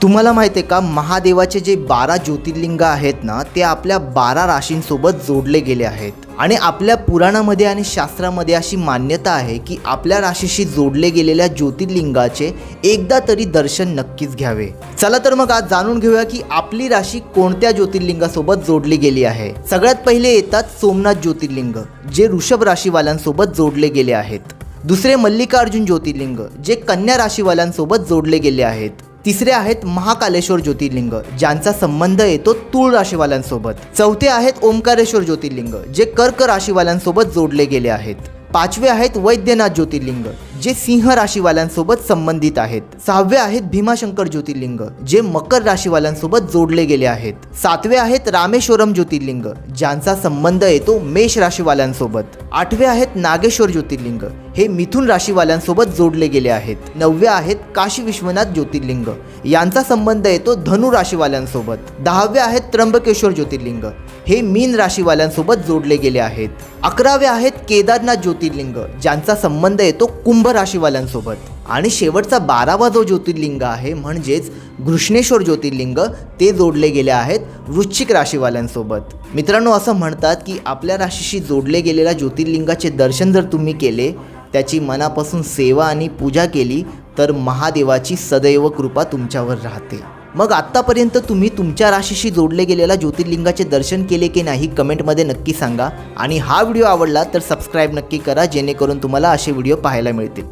तुम्हाला माहिती आहे का, महादेवाचे जे 12 ज्योतिर्लिंग आहेत ना, ते आपल्या 12 राशींसोबत जोडले गेले आहेत. आणि आपल्या पुराणामध्ये आणि शास्त्रामध्ये अशी मान्यता आहे की आपल्या राशीशी जोडले गेलेल्या ज्योतिर्लिंगाचे एकदा तरी दर्शन नक्कीच घ्यावे. चला तर मग आज जाणून घेऊया की आपली राशी कोणत्या ज्योतिर्लिंगासोबत जोडली गेली आहे. सगळ्यात पहिले येतात सोमनाथ ज्योतिर्लिंग, जे वृषभ राशीवाल्यांसोबत जोडले गेले आहेत. दुसरे मल्लिकार्जुन ज्योतिर्लिंग, जे कन्या राशीवाल्यांसोबत जोडले गेले आहेत. तिसरे आहेत महाकालेश्वर ज्योतिर्लिंग, ज्यांचा संबंध येतो तूळ राशीवाल्यांसोबत. चौथे आहेत ओंकारेश्वर ज्योतिर्लिंग, जे कर्क राशीवाल्यांसोबत जोडले गेले आहेत. पाचवे आहेत वैद्यनाथ ज्योतिर्लिंग, जे सिंह राशीवाल्यांसोबत संबंधित आहेत. सहावे आहेत भीमाशंकर ज्योतिर्लिंग, जे मकर राशीवाल्यांसोबत जोडले गेले आहेत. सातवे आहेत रामेश्वरम ज्योतिर्लिंग, ज्यांचा संबंध येतो मेष राशीवाल्यांसोबत. आठवे आहेत नागेश्वर ज्योतिर्लिंग, हे मिथुन राशीवाल्यांसोबत जोडले गेले आहेत. नववे आहेत काशी विश्वनाथ ज्योतिर्लिंग, यांचा संबंध येतो धनु राशीवाल्यांसोबत. दहावे आहेत त्र्यंबकेश्वर ज्योतिर्लिंग, हे मीन राशीवाल्यांसोबत जोडले गेले आहेत. अकरावे आहेत केदारनाथ ज्योतिर्लिंग, ज्यांचा संबंध येतो कुंभ राशीवाल्यांसोबत. आणि शेवटचा 12वा जो ज्योतिर्लिंग आहे म्हणजेच घृष्णेश्वर ज्योतिर्लिंग, ते जोडले गेले आहेत वृश्चिक राशीवाल्यांसोबत. मित्रांनो, असं म्हणतात की आपल्या राशीशी जोडले गेलेल्या ज्योतिर्लिंगाचे दर्शन जर तुम्ही केले, त्याची मनापासून सेवा आणि पूजा केली, तर महादेवाची सदैव कृपा तुमच्यावर राहते. मग आत्तापर्यंत तुम्ही तुमच्या राशीशी जोडले गेलेल्या ज्योतिर्लिंगाचे दर्शन केले की नाही, कमेंटमध्ये नक्की सांगा. आणि हा व्हिडिओ आवडला तर सबस्क्राईब नक्की करा, जेणेकरून तुम्हाला असे व्हिडिओ पाहायला मिळतील.